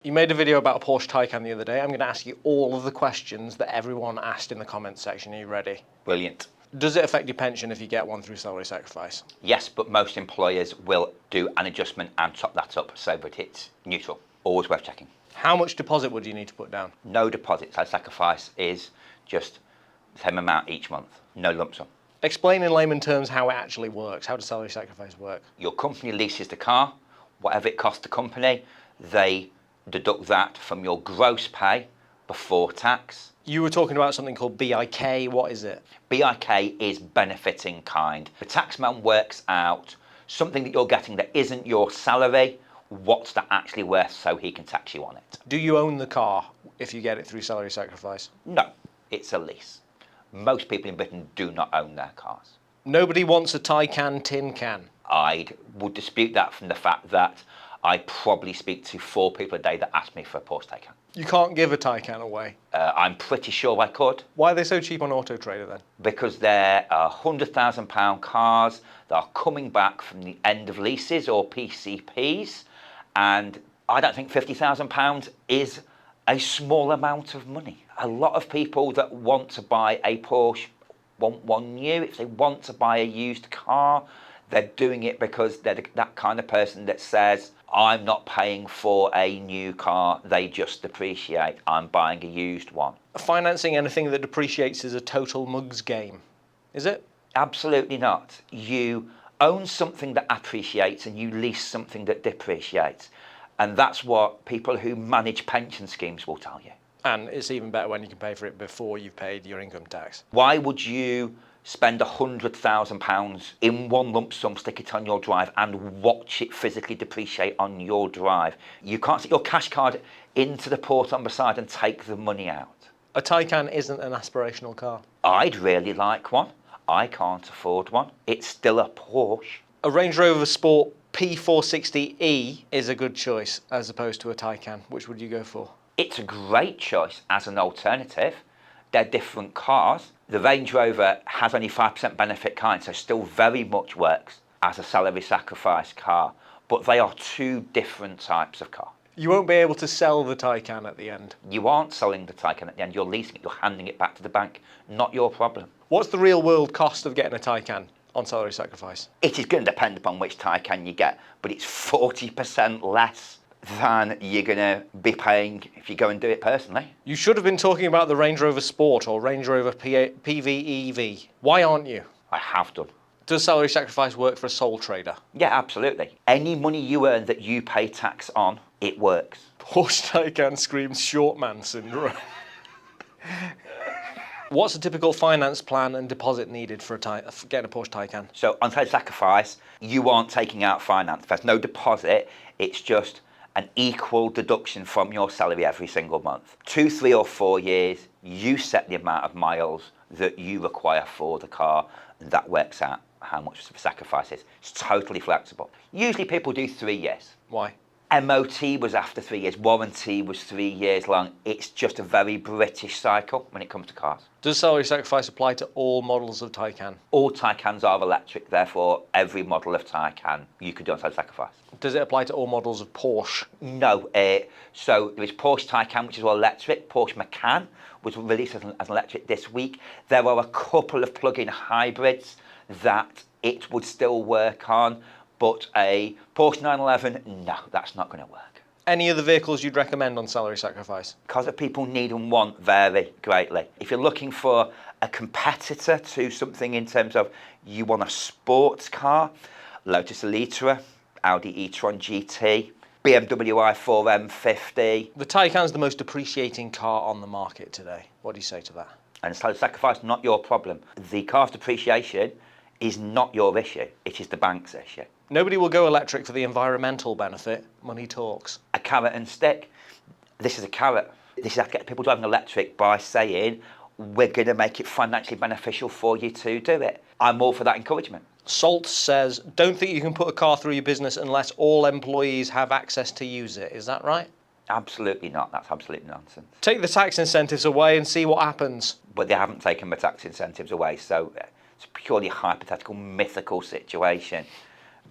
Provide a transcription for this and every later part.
You made a video about a Porsche Taycan the other day. I'm going to ask you all of the questions that everyone asked in the comments section. Are you ready? Brilliant. Does it affect your pension if you get one through salary sacrifice? Yes, but most employers will do an adjustment and top that up so that it's neutral. Always worth checking. How much deposit would you need to put down? No deposit. Salary sacrifice is just the same amount each month. No lump sum. Explain in layman terms how it actually works. How does salary sacrifice work? Your company leases the car. Whatever it costs the company, they deduct that from your gross pay before tax. You were talking about something called BIK. What is it? BIK is benefit in kind. The taxman works out something that you're getting that isn't your salary, what's that actually worth so he can tax you on it. Do you own the car if you get it through salary sacrifice? No, it's a lease. Most people in Britain do not own their cars. Nobody wants a Taycan tin can. I would dispute that from the fact that I probably speak to 4 people a day that ask me for a Porsche Taycan. You can't give a Taycan away. I'm pretty sure I could. Why are they so cheap on Auto Trader then? Because they're £100,000 cars that are coming back from the end of leases or PCPs, and I don't think £50,000 is a small amount of money. A lot of people that want to buy a Porsche want one new. If they want to buy a used car, they're doing it because they're that kind of person that says, I'm not paying for a new car, they just depreciate. I'm buying a used one. Financing anything that depreciates is a total mugs game, is it? Absolutely not. You own something that appreciates and you lease something that depreciates. And that's what people who manage pension schemes will tell you. And it's even better when you can pay for it before you've paid your income tax. Why would you spend £100,000 in one lump sum, stick it on your drive and watch it physically depreciate on your drive? You can't stick your cash card into the port on the side and take the money out. A Taycan isn't an aspirational car. I'd really like one. I can't afford one. It's still a Porsche. A Range Rover Sport P460e is a good choice as opposed to a Taycan. Which would you go for? It's a great choice as an alternative. They're different cars. The Range Rover has only 5% benefit kind, so still very much works as a salary sacrifice car. But they are 2 different types of car. You won't be able to sell the Taycan at the end. You aren't selling the Taycan at the end. You're leasing it. You're handing it back to the bank. Not your problem. What's the real world cost of getting a Taycan on salary sacrifice? It is going to depend upon which Taycan you get, but it's 40% less than you're going to be paying if you go and do it personally. You should have been talking about the Range Rover Sport or Range Rover PVEV. Why aren't you? I have done. Does salary sacrifice work for a sole trader? Yeah, absolutely. Any money you earn that you pay tax on, it works. Porsche Taycan screams short man syndrome. What's a typical finance plan and deposit needed for getting a Porsche Taycan? So on salary sacrifice, you aren't taking out finance. There's no deposit. It's just an equal deduction from your salary every single month. 2, 3 or 4 years, you set the amount of miles that you require for the car, and that works out how much the sacrifice is. It's totally flexible. Usually people do 3 years. Why? MOT was after 3 years, warranty was 3 years long. It's just a very British cycle when it comes to cars. Does salary sacrifice apply to all models of Taycan? All Taycans are electric, therefore every model of Taycan you could do on salary sacrifice. Does it apply to all models of Porsche? No, so there is Porsche Taycan, which is all electric. Porsche Macan was released as an electric this week. There are a couple of plug-in hybrids that it would still work on, but a Porsche 911, no, that's not going to work. Any other vehicles you'd recommend on salary sacrifice? Cars that people need and want vary greatly. If you're looking for a competitor to something in terms of you want a sports car, Lotus Elitra, Audi e-tron GT, BMW i4 M50. The Taycan's the most depreciating car on the market today. What do you say to that? And salary sacrifice, not your problem. The car's depreciation is not your issue. It is the bank's issue. Nobody will go electric for the environmental benefit. Money talks. A carrot and stick. This is a carrot. This is how to get people driving electric by saying, we're going to make it financially beneficial for you to do it. I'm all for that encouragement. Salt says, don't think you can put a car through your business unless all employees have access to use it. Is that right? Absolutely not. That's absolutely nonsense. Take the tax incentives away and see what happens. But they haven't taken the tax incentives away, so it's a purely hypothetical, mythical situation.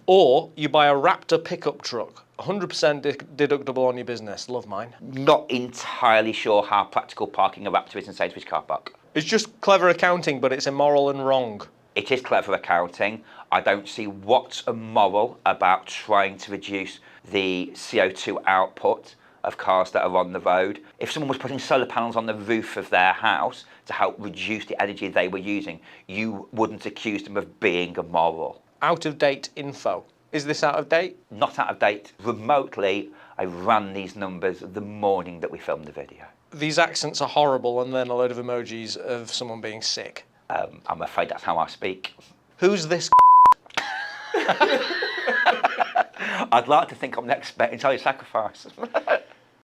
Or you buy a Raptor pickup truck, 100% deductible on your business. Love mine. Not entirely sure how practical parking a Raptor is in Sainsbury's car park. It's just clever accounting, but it's immoral and wrong. It is clever accounting. I don't see what's immoral about trying to reduce the CO2 output of cars that are on the road. If someone was putting solar panels on the roof of their house to help reduce the energy they were using, you wouldn't accuse them of being immoral. Out of date info. Is this out of date? Not out of date. Remotely, I ran these numbers the morning that we filmed the video. These accents are horrible, and then a load of emojis of someone being sick. I'm afraid that's how I speak. Who's this? I'd like to think I'm an expert in child sacrifice.